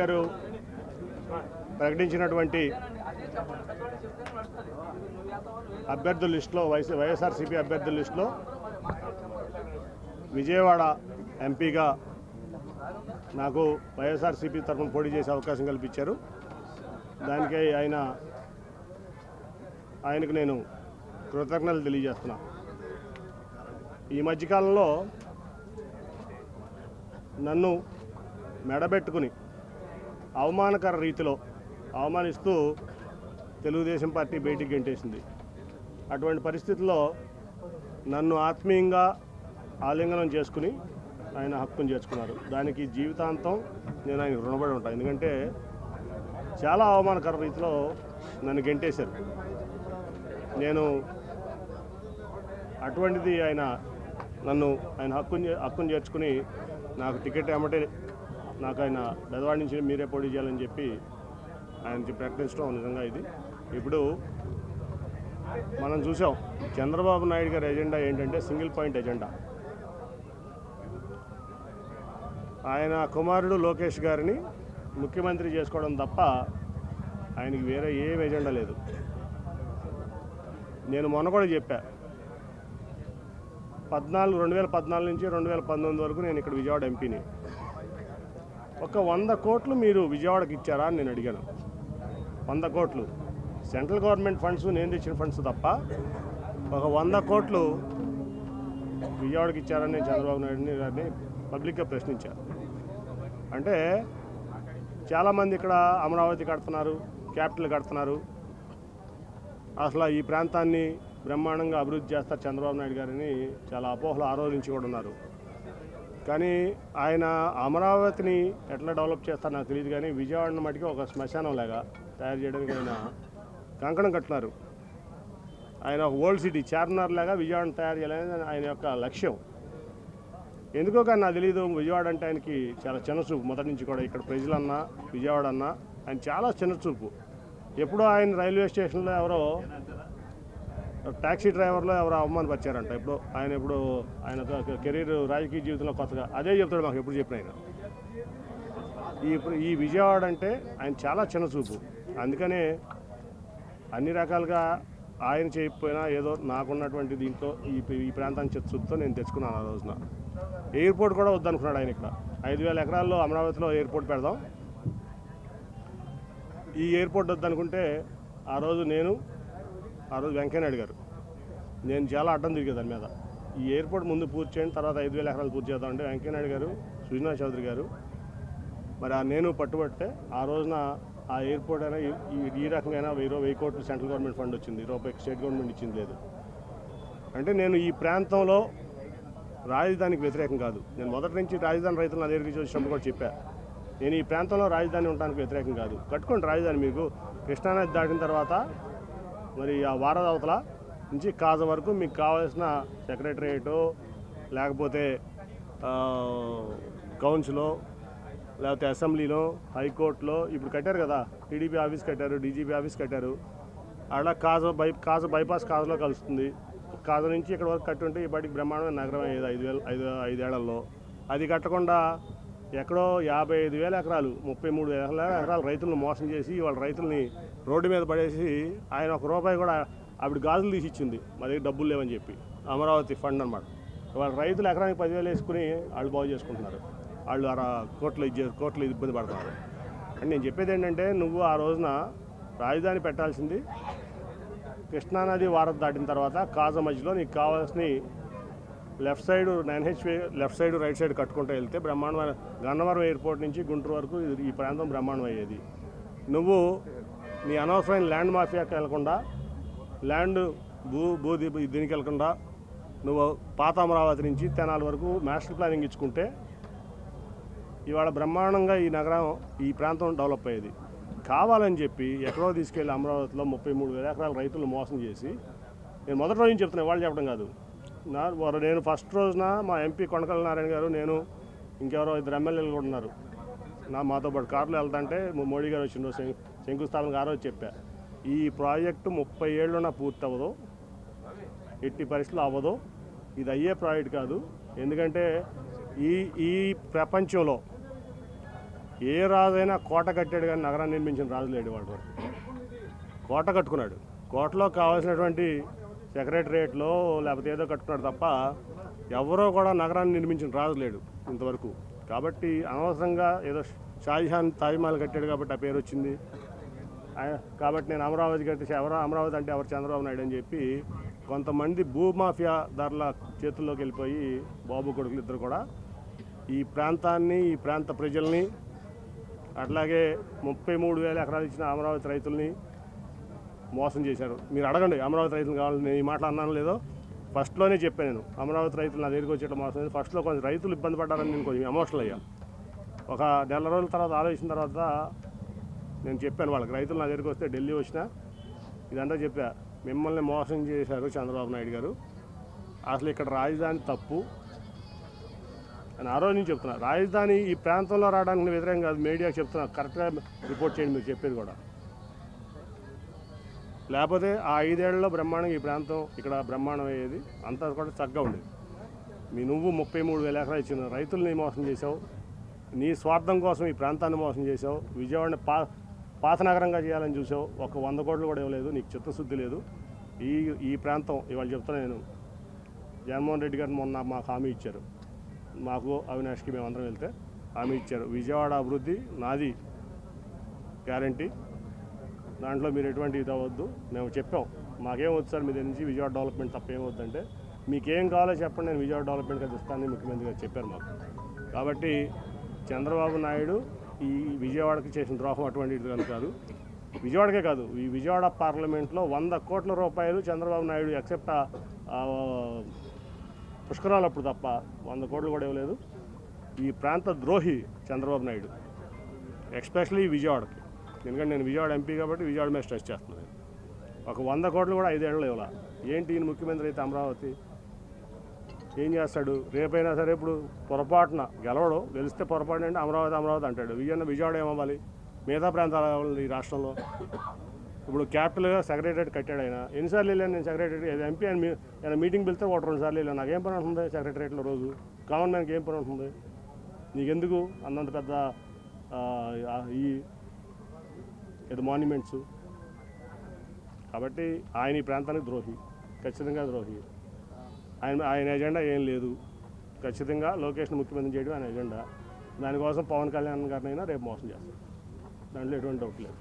గారు ప్రకటించినటువంటి అభ్యర్థుల లిస్టులో వైఎస్ఆర్సీపీ అభ్యర్థుల లిస్టులో విజయవాడ ఎంపీగా నాకు వైఎస్ఆర్సీపీ తరఫున పోటీ చేసే అవకాశం కల్పించారు. దానికై ఆయనకు నేను కృతజ్ఞతలు తెలియజేస్తున్నా. ఈ మధ్యకాలంలో నన్ను మెడబెట్టుకుని అవమానకర రీతిలో అవమానిస్తూ తెలుగుదేశం పార్టీ బయటికి గెంటేసింది. అటువంటి పరిస్థితుల్లో నన్ను ఆత్మీయంగా ఆలింగనం చేసుకుని ఆయన హక్కును చేర్చుకున్నారు. దానికి జీవితాంతం నేను ఆయనకు రుణపడి ఉంటాను. ఎందుకంటే చాలా అవమానకర రీతిలో నన్ను గెంటేశారు. నేను అటువంటిది ఆయన హక్కును చేర్చుకుని నాకు టికెట్ ఏమంటే నాకు ఆయన బెదవాడి నుంచి మీరే పోటీ చేయాలని చెప్పి ఆయనకి ప్రకటించడం నిజంగా ఇది. ఇప్పుడు మనం చూసాం చంద్రబాబు నాయుడు గారి ఎజెండా ఏంటంటే సింగిల్ పాయింట్ ఎజెండా. ఆయన కుమారుడు లోకేష్ గారిని ముఖ్యమంత్రి చేసుకోవడం తప్ప ఆయనకి వేరే ఏం ఎజెండా లేదు. నేను మొన్న కూడా చెప్పా, 2014 నుంచి 2019 వరకు నేను ఇక్కడ విజయవాడ ఎంపీని. ఒక 100 కోట్లు మీరు విజయవాడకి ఇచ్చారా అని నేను అడిగాను. 100 కోట్లు సెంట్రల్ గవర్నమెంట్ ఫండ్స్, నేను తెచ్చిన ఫండ్స్ తప్ప ఒక 100 కోట్లు విజయవాడకి ఇచ్చారని నేను చంద్రబాబు నాయుడు గారిని పబ్లిక్గా ప్రశ్నించాను. అంటే చాలామంది ఇక్కడ అమరావతి కడుతున్నారు, క్యాపిటల్ కడుతున్నారు, అసలు ఈ ప్రాంతాన్ని బ్రహ్మాండంగా అభివృద్ధి చేస్తారు చంద్రబాబు నాయుడు గారిని చాలా అపోహలు ఆ రోజు నుంచి కూడా ఉన్నారు. కానీ ఆయన అమరావతిని ఎట్లా డెవలప్ చేస్తారో నాకు తెలియదు. కానీ విజయవాడని మటుకు ఒక శ్మశానం లాగా తయారు చేయడానికి ఆయన కంకణం కట్టినారు. ఆయన ఒక ఓల్డ్ సిటీ చార్మినార్ లాగా విజయవాడని తయారు చేయాలని ఆయన యొక్క లక్ష్యం. ఎందుకో కానీ నాకు తెలియదు, విజయవాడ అంటే ఆయనకి చాలా చిన్నచూపు మొదటి నుంచి కూడా. ఇక్కడ ప్రజలన్నా విజయవాడ అన్నా ఆయన చాలా చిన్నచూపు. ఎప్పుడో ఆయన రైల్వే స్టేషన్లో ఎవరో ట్యాక్సీ డ్రైవర్లో ఎవరో అవమానపరిచారంట. ఎప్పుడు ఆయన కెరీర్ రాజకీయ జీవితంలో కొత్తగా అదే చెప్తాడు మాకు ఎప్పుడు చెప్పిన ఆయన. ఈ విజయవాడ అంటే ఆయన చాలా చిన్నచూపు. అందుకనే అన్ని రకాలుగా ఆయన చేయకపోయినా ఏదో నాకున్నటువంటి దీంట్లో ఈ ప్రాంతాన్ని చిత్తశుద్ధితో నేను తెచ్చుకున్నాను. ఆ రోజున ఎయిర్పోర్ట్ కూడా వద్దనుకున్నాడు ఆయన. ఇక్కడ 5,000 ఎకరాల్లో అమరావతిలో ఎయిర్పోర్ట్ పెడదాం, ఈ ఎయిర్పోర్ట్ వద్దనుకుంటే ఆ రోజు వెంకయ్యనాయుడు గారు నేను చాలా అడ్డం తిరిగే దాని మీద. ఈ ఎయిర్పోర్ట్ ముందు పూర్తి చేయండి, తర్వాత 5,000 ఎకరాలు పూర్తి చేద్దాం అంటే వెంకయ్యనాయుడు గారు, సుజనా చౌదరి గారు మరి నేను పట్టుబడితే ఆ రోజున ఆ ఎయిర్పోర్ట్ అయినా ఈ రకంగా 1,000 కోట్లు సెంట్రల్ గవర్నమెంట్ ఫండ్ వచ్చింది, రూపాయి స్టేట్ గవర్నమెంట్ ఇచ్చింది లేదు. అంటే నేను ఈ ప్రాంతంలో రాజధానికి వ్యతిరేకం కాదు. నేను మొదటి నుంచి రాజధాని రైతులు నా దగ్గరికి వచ్చినప్పుడు కూడా చెప్పా, నేను ఈ ప్రాంతంలో రాజధాని ఉండడానికి వ్యతిరేకం కాదు. కట్టుకోండి రాజధాని. మీకు కృష్ణానది దాటిన తర్వాత మరి ఆ వారధి అవతల నుంచి కాజ వరకు మీకు కావాల్సిన సెక్రటరియేటో లేకపోతే కౌన్సిలో లేకపోతే అసెంబ్లీలో హైకోర్టులో ఇప్పుడు కట్టారు కదా, టీడీపీ ఆఫీస్ కట్టారు, డీజీపీ ఆఫీస్ కట్టారు. అలా కాజ బైపాస్ కాజలో కలుస్తుంది. కాజ నుంచి ఇక్కడ వరకు కట్టుంటే ఈ బయటికి బ్రహ్మాండమైన నగరం అయ్యేది 5 ఏళ్లలో. అది కట్టకుండా ఎక్కడో 55,000 ఎకరాలు 33,000 ఎకరాలు రైతులను మోసం చేసి వాళ్ళ రైతుల్ని రోడ్డు మీద పడేసి ఆయన ₹1 కూడా ఆవిడ గాజులు తీసి ఇచ్చింది, మా దగ్గర డబ్బులు లేవని చెప్పి. అమరావతి ఫండ్ అనమాట. వాళ్ళ రైతులు ఎకరానికి 10,000 వేసుకుని వాళ్ళు బాగు చేసుకుంటున్నారు. వాళ్ళు కోట్లు ఇబ్బంది పడుతున్నారు. అంటే నేను చెప్పేది ఏంటంటే, నువ్వు ఆ రోజున రాజధాని పెట్టాల్సింది కృష్ణానది వారధి దాటిన తర్వాత కాజ మధ్యలో నీకు కావాల్సిన left side 9H left side right side కట్టుకుంటూ వెళ్తే బ్రహ్మాండమైన గన్నవరం ఎయిర్పోర్ట్ నుంచి గుంటూరు వరకు ఈ ప్రాంతం బ్రహ్మాండం అయ్యేది. నువ్వు నీ అనవసరమైన ల్యాండ్ మాఫియాకి వెళ్లకుండా, ల్యాండ్ దీనికి వెళ్లకుండా నువ్వు పాత అమరావతి నుంచి తెనాలి వరకు మాస్టర్ ప్లానింగ్ ఇచ్చుకుంటే ఇవాళ బ్రహ్మాండంగా ఈ నగరం ఈ ప్రాంతం డెవలప్ అయ్యేది. కావాలని చెప్పి ఎక్కడో తీసుకెళ్ళి అమరావతిలో 33,000 ఎకరాల రైతులను మోసం చేసి, నేను మొదటి రోజు నుంచి చెప్తున్నా, వాళ్ళు చెప్పడం కాదు. నేను ఫస్ట్ రోజున మా ఎంపీ కొనకళ్ళ నారాయణ గారు, నేను ఇంకెవరో 2 ఎమ్మెల్యేలు కూడా ఉన్నారు మాతో పాటు కారులో వెళ్తుంటే మోడీ గారు వచ్చిన రోజు శంకుస్థాపనకు ఆ రోజు చెప్పా, ఈ ప్రాజెక్టు 30 ఏళ్ళున్నా పూర్తి అవ్వదు, ఎట్టి పరిస్థితులు అవ్వదు, ఇది అయ్యే ప్రాజెక్ట్ కాదు. ఎందుకంటే ఈ ప్రపంచంలో ఏ రాజైనా కోట కట్టాడు కానీ నగరాన్ని నిర్మించిన రాజు లేడు వాటి వరకు. కోట కట్టుకున్నాడు, కోటలో కావాల్సినటువంటి సెక్రటరియట్లో లేకపోతే ఏదో కట్టుకున్నాడు తప్ప ఎవరో కూడా నగరాన్ని నిర్మించిన రాజు లేడు ఇంతవరకు. కాబట్టి అనవసరంగా ఏదో షాజహాన్ తాజ్మహల్ కట్టాడు కాబట్టి ఆ పేరు వచ్చింది. కాబట్టి నేను అమరావతి కట్టేసి అమరావతి అంటే ఎవరు చంద్రబాబు నాయుడు అని చెప్పి కొంతమంది భూమాఫియా ధరల చేతుల్లోకి వెళ్ళిపోయి బాబు కొడుకులు ఇద్దరు కూడా ఈ ప్రాంతాన్ని, ఈ ప్రాంత ప్రజల్ని, అట్లాగే 33,000 ఎకరాలు ఇచ్చిన అమరావతి రైతుల్ని మోసం చేశారు. మీరు అడగండి అమరావతి రైతులు కావాలని. నేను ఈ మాట అన్నాను లేదో ఫస్ట్లోనే చెప్పాను. నేను అమరావతి రైతులు నా దగ్గరికి వచ్చేట మోసం. ఫస్ట్లో కొంచెం రైతులు ఇబ్బంది పడ్డారని నేను కొంచెం ఎమోషనల్ అయ్యా. ఒక నెల రోజుల తర్వాత ఆలోచించిన తర్వాత నేను చెప్పాను వాళ్ళకి, రైతులు నా దగ్గరికి వస్తే ఢిల్లీ వచ్చినా ఇదంతా చెప్పా, మిమ్మల్ని మోసం చేశారు చంద్రబాబు నాయుడు గారు, అసలు ఇక్కడ రాజధాని తప్పు అని ఆ రోజు నుంచి చెప్తున్నా. రాజధాని ఈ ప్రాంతంలో రావడానికి వ్యతిరేకం కాదు, మీడియాకి చెప్తున్నా, కరెక్ట్గా రిపోర్ట్ చేయండి మీరు చెప్పేది కూడా. లేకపోతే ఆ 5 ఏళ్లలో బ్రహ్మాండంగా ఈ ప్రాంతం ఇక్కడ బ్రహ్మాండం అయ్యేది, అంతా కూడా చక్కగా ఉండేది. నువ్వు 33,000 ఎకరాలు ఇచ్చిన రైతుల్ని మోసం చేసావు, నీ స్వార్థం కోసం ఈ ప్రాంతాన్ని మోసం చేసావు, విజయవాడని పాత నగరంగా చేయాలని చూసావు, ఒక 100 కోట్లు కూడా ఇవ్వలేదు, నీకు చిత్తశుద్ధి లేదు. ఈ ప్రాంతం ఇవాళ చెప్తున్నా నేను, జగన్మోహన్ రెడ్డి గారు మొన్న మాకు హామీ ఇచ్చారు, మాకు అవినాష్కి మేమందరం వెళ్తే హామీ ఇచ్చారు, విజయవాడ అభివృద్ధి నాది గ్యారంటీ, దాంట్లో మీరు ఎటువంటి ఇది అవ్వద్దు. మేము చెప్పాం మాకేం వద్దు సార్ మీ దగ్గర నుంచి విజయవాడ డెవలప్మెంట్ తప్ప ఏమవుద్దంటే, మీకేం కావాలో చెప్పండి నేను విజయవాడ డెవలప్మెంట్ అది ఇస్తానని ముఖ్యమంత్రి గారు చెప్పారు మాకు. కాబట్టి చంద్రబాబు నాయుడు ఈ విజయవాడకి చేసిన ద్రోహం అటువంటిది కాదు. విజయవాడకే కాదు, ఈ విజయవాడ పార్లమెంట్లో 100 కోట్ల రూపాయలు చంద్రబాబు నాయుడు ఎక్సెప్ట్ పుష్కరాలు అప్పుడు తప్ప 100 కోట్లు కూడా ఇవ్వలేదు. ఈ ప్రాంత ద్రోహి చంద్రబాబు నాయుడు, ఎస్పెషలీ విజయవాడకి. ఎందుకంటే నేను విజయవాడ ఎంపీ కాబట్టి విజయవాడ మీద స్ట్రెస్ చేస్తున్నాను. ఒక 100 కోట్లు కూడా 5 ఏళ్ళు ఇవ్వాల. ఏంటి ఈయన ముఖ్యమంత్రి అయితే అమరావతి ఏం చేస్తాడు? రేపైనా సరే ఇప్పుడు పొరపాటున గెలవడు, గెలిస్తే పొరపాటు అంటే అమరావతి అంటాడు. విజయవాడ ఏమవ్వాలి? మిగతా ప్రాంతాల ఈ రాష్ట్రంలో ఇప్పుడు క్యాపిటల్గా సెక్రటరియట్ కట్టాడు ఆయన. ఎన్నిసార్లు వెళ్ళాను నేను సెక్రటరియట్? ఎంపీ అని ఆయన మీటింగ్ పిలిస్తే 1-2 సార్లు వెళ్ళాను. నాకేం పని ఉంటుంది సెక్రటరియట్లో రోజు? కామన్ మ్యాన్కి ఏం పని ఉంటుంది? నీకెందుకు అంతంత పెద్ద ఈ ఏదో మాన్యుమెంట్స్? కాబట్టి ఆయన ఈ ప్రాంతానికి ద్రోహి, ఖచ్చితంగా ద్రోహి. ఆయన ఎజెండా ఏం లేదు, ఖచ్చితంగా లోకేష్ని ముఖ్యమంత్రి చేయడం ఆయన ఎజెండా. దానికోసం పవన్ కళ్యాణ్ గారినైనా రేపు మోసం చేస్తారు, దాంట్లో ఎటువంటి డౌట్ లేదు.